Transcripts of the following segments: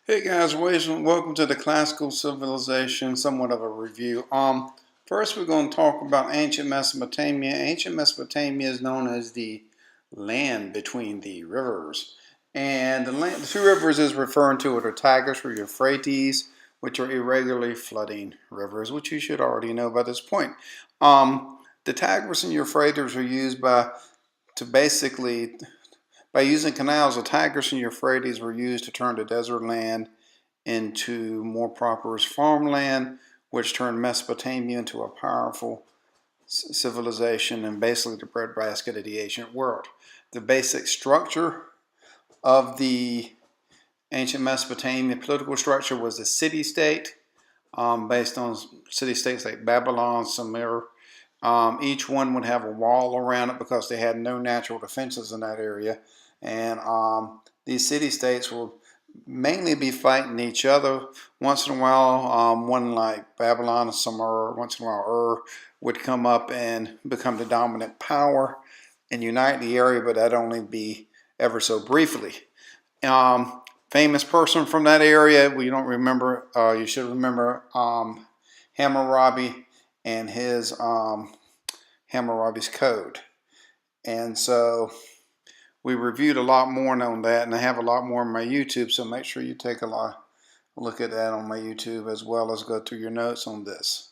Hey guys, welcome to the classical civilization, somewhat of a review. First we're going to talk about ancient Mesopotamia. Ancient Mesopotamia is known as the land between the rivers. And the two rivers is referring to are the Tigris or Euphrates, which are irregularly flooding rivers, which you should already know by this point. The Tigris and Euphrates are used to basically by using canals. The Tigris and Euphrates were used to turn the desert land into more prosperous farmland, which turned Mesopotamia into a powerful civilization and basically the breadbasket of the ancient world. The basic structure of the ancient Mesopotamia political structure was a city-state, based on city-states like Babylon, Sumer. Each one would have a wall around it because they had no natural defenses in that area. And these city-states will mainly be fighting each other. Once in a while, one like Babylon and Sumer, once in a while Ur, would come up and become the dominant power and unite the area, but that'd only be ever so briefly. Famous person from that area, you don't remember, you should remember Hammurabi and his Hammurabi's Code. And so we reviewed a lot more on that, and I have a lot more on my YouTube, so make sure you take a look at that on my YouTube as well as go through your notes on this.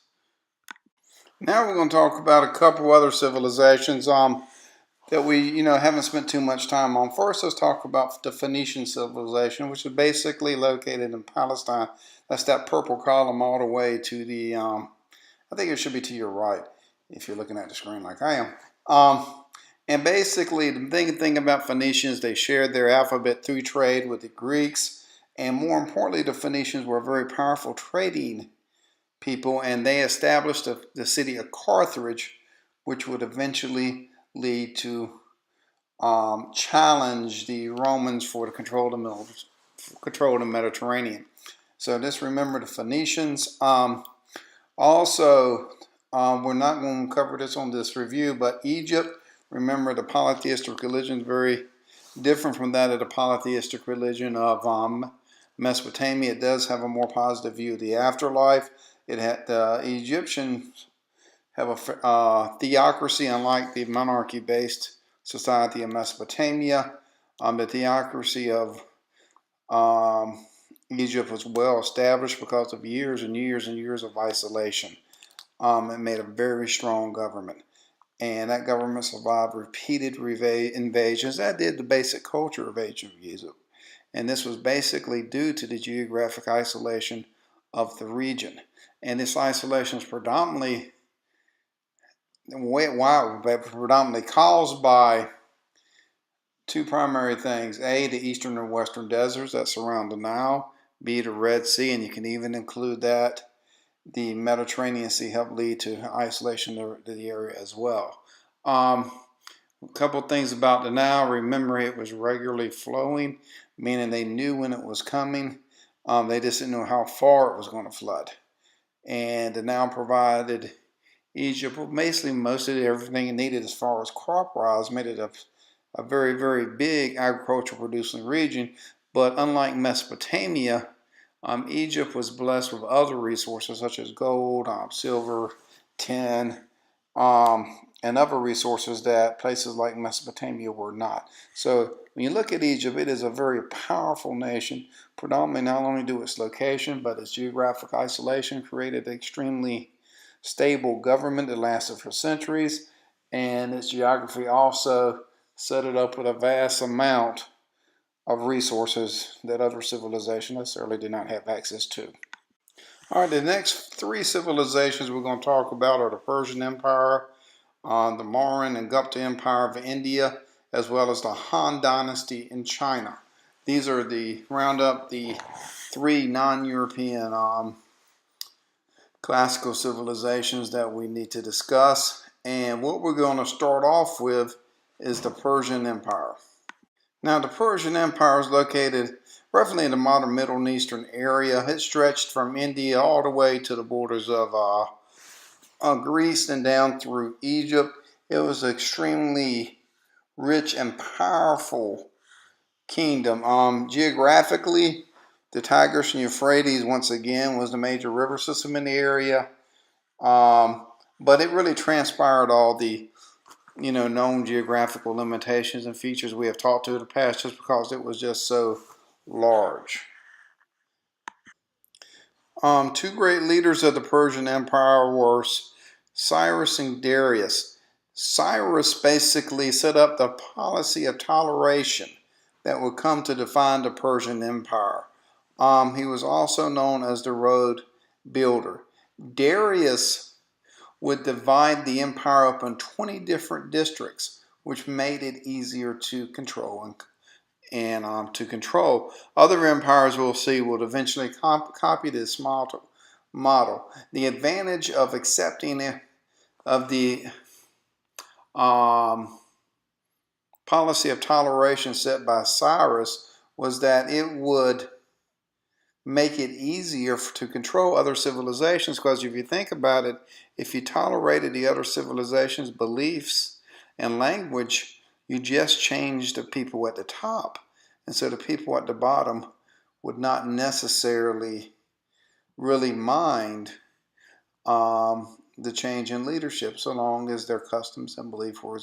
Now we're going to talk about a couple other civilizations that we haven't spent too much time on. First, let's talk about the Phoenician civilization, which is basically located in Palestine. That's that purple column all the way to the, I think it should be to your right if you're looking at the screen like I am. And basically, the thing about Phoenicians, they shared their alphabet through trade with the Greeks. And more importantly, the Phoenicians were a very powerful trading people, and they established the city of Carthage, which would eventually lead to challenge the Romans for the control of the Mediterranean. So just remember the Phoenicians. Also, we're not going to cover this on this review, but Egypt. Remember, the polytheistic religion is very different from that of the polytheistic religion of Mesopotamia. It does have a more positive view of the afterlife. The Egyptians have a theocracy, unlike the monarchy-based society of Mesopotamia. The theocracy of Egypt was well established because of years and years and years of isolation. It made a very strong government. And that government survived repeated invasions. That did the basic culture of ancient Egypt. And this was basically due to the geographic isolation of the region. And this isolation is predominantly caused by two primary things. A, the eastern and western deserts that surround the Nile. B, the Red Sea, and you can even include that the Mediterranean Sea helped lead to isolation of the area as well. A couple things about the Nile. Remember, it was regularly flowing, meaning they knew when it was coming. They just didn't know how far it was going to flood. And the Nile provided Egypt with basically most of everything it needed as far as crop-wise, made it a very, very big agricultural producing region. But unlike Mesopotamia, Egypt was blessed with other resources such as gold, silver, tin, and other resources that places like Mesopotamia were not. So when you look at Egypt, it is a very powerful nation, predominantly not only due to its location, but its geographic isolation created an extremely stable government that lasted for centuries, and its geography also set it up with a vast amount of resources that other civilizations necessarily did not have access to. All right, the next three civilizations we're going to talk about are the Persian Empire, the Mauryan and Gupta Empire of India, as well as the Han Dynasty in China. These are round up the three non-European classical civilizations that we need to discuss. And what we're going to start off with is the Persian Empire. Now, the Persian Empire is located roughly in the modern Middle Eastern area. It stretched from India all the way to the borders of Greece and down through Egypt. It was an extremely rich and powerful kingdom. Geographically, The Tigris and Euphrates, once again, was the major river system in the area. But it really transpired all the known geographical limitations and features we have talked to in the past, just because it was just so large. Two great leaders of the Persian Empire were Cyrus and Darius. Cyrus basically set up the policy of toleration that would come to define the Persian Empire. He was also known as the road builder. Darius would divide the empire up in 20 different districts, which made it easier to control and to control. Other empires we'll see will eventually copy this model. The advantage of accepting of the policy of toleration set by Cyrus was that it would make it easier to control other civilizations, because if you think about it, if you tolerated the other civilizations' beliefs and language, you just changed the people at the top. And so the people at the bottom would not necessarily really mind the change in leadership, so long as their customs and belief were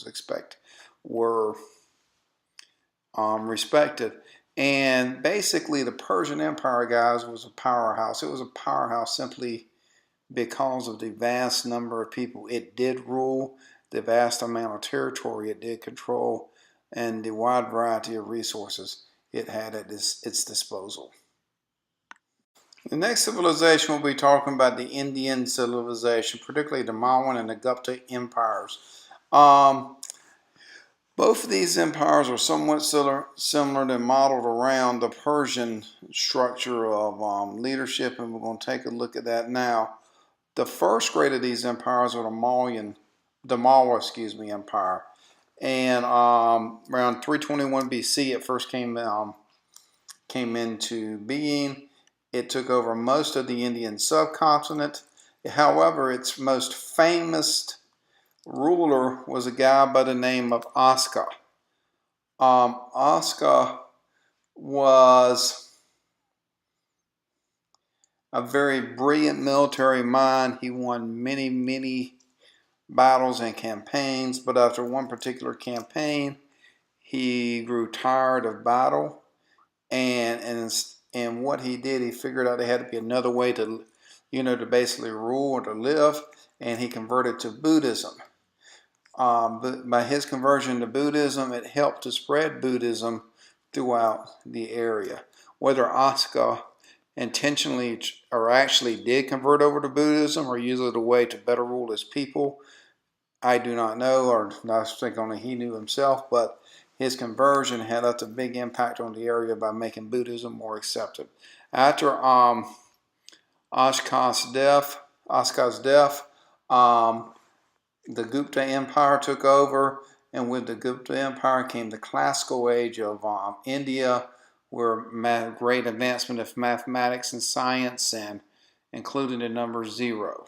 respected. And basically, the Persian Empire, guys, was a powerhouse. It was a powerhouse simply because of the vast number of people it did rule, the vast amount of territory it did control, and the wide variety of resources it had at its disposal. The next civilization we'll be talking about the Indian civilization, particularly the Mauryan and the Gupta empires. Both of these empires are somewhat similar and modeled around the Persian structure of leadership, and we're going to take a look at that now. The first great of these empires are the Maurya Empire, and around 321 BC it first came into being. It took over most of the Indian subcontinent. However, its most famous ruler was a guy by the name of Asca. Asca was a very brilliant military mind. He won many battles and campaigns, but after one particular campaign, he grew tired of battle, and what he did, he figured out there had to be another way to basically rule or to live, and he converted to Buddhism. But by his conversion to Buddhism, it helped to spread Buddhism throughout the area. Whether Asca intentionally or actually did convert over to Buddhism or use it a way to better rule his people, I do not know, or I think only he knew himself, but his conversion had left a big impact on the area by making Buddhism more accepted. After Asca's death, the Gupta Empire took over, and with the Gupta Empire came the classical age of India, where great advancement of mathematics and science, and including the number 0.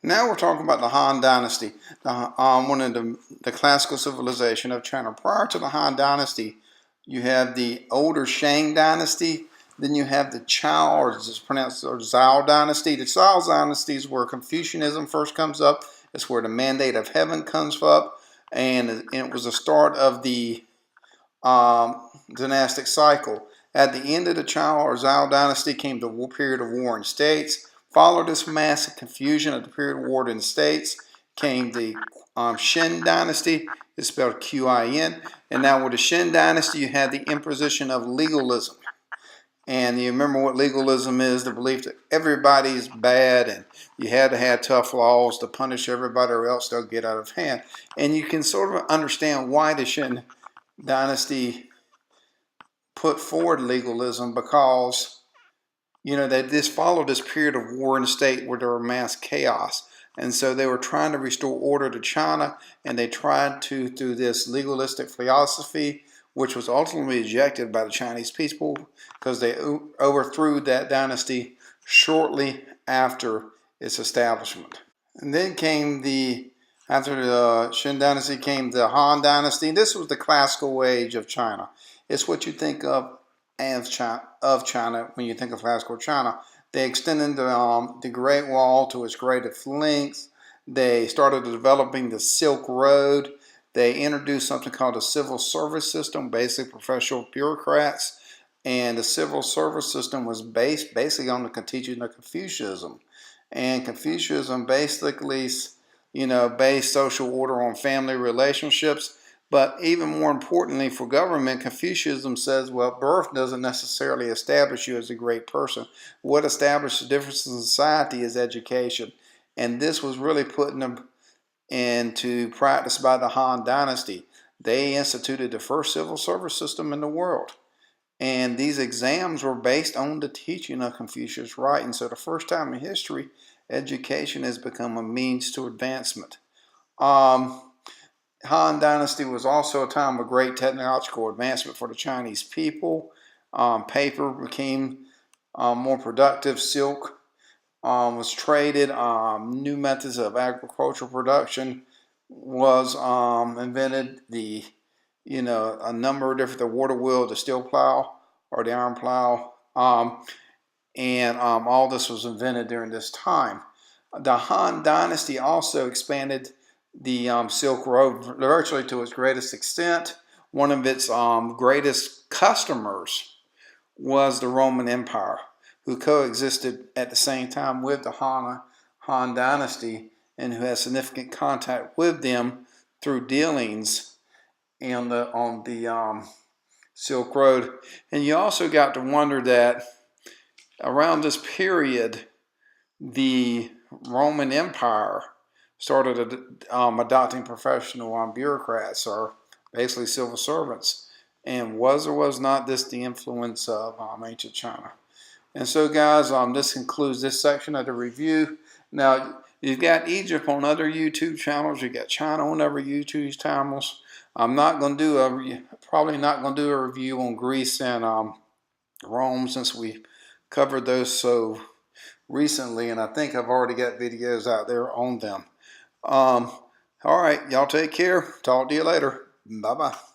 Now we're talking about the Han Dynasty, one of the classical civilization of China. Prior to the Han Dynasty, you have the older Shang Dynasty. Then you have the Chao, or it's pronounced Zhao Dynasty. The Zhao Dynasty is where Confucianism first comes up. It's where the Mandate of Heaven comes up, and it was the start of the dynastic cycle. At the end of the Chao or Zhao Dynasty came the period of war in states. Followed this massive confusion of the period of war in states came the Qin Dynasty. It's spelled Qin. And now with the Qin Dynasty, you had the imposition of legalism. And you remember what legalism is, the belief that everybody's bad and you had to have tough laws to punish everybody or else they'll get out of hand. And you can sort of understand why the Qin Dynasty put forward legalism, because they just followed this period of war in the state where there were mass chaos. And so they were trying to restore order to China, and they tried to, through this legalistic philosophy, which was ultimately rejected by the Chinese people because they overthrew that dynasty shortly after its establishment. And then after the Qin Dynasty came the Han Dynasty. This was the classical age of China. It's what you think of as China when you think of classical China. They extended the Great Wall to its greatest lengths. They started developing the Silk Road. They introduced something called the civil service system, basically professional bureaucrats. And the civil service system was based basically on the teaching of Confucianism. And Confucianism basically, based social order on family relationships. But even more importantly for government, Confucianism says, well, birth doesn't necessarily establish you as a great person. What establishes the difference in society is education. And this was really put into practice by the Han Dynasty. They instituted the first civil service system in the world. And these exams were based on the teaching of Confucius' writing. So the first time in history, education has become a means to advancement. Han Dynasty was also a time of great technological advancement for the Chinese people. Paper became more productive. Silk was traded. New methods of agricultural production was invented. A number of different, the water wheel, the steel plow, or the iron plow. And all this was invented during this time. The Han Dynasty also expanded the Silk Road virtually to its greatest extent. One of its greatest customers was the Roman Empire, who coexisted at the same time with the Han Dynasty and who had significant contact with them through dealings on the Silk Road. And you also got to wonder that around this period, the Roman Empire started adopting professional bureaucrats, or basically civil servants. And was or was not this the influence of ancient China? And so, guys, this concludes this section of the review. Now, you've got Egypt on other YouTube channels. You've got China on other YouTube channels. I'm not going to probably not going to do a review on Greece and Rome, since we covered those so recently, and I think I've already got videos out there on them. All right, y'all take care. Talk to you later. Bye-bye.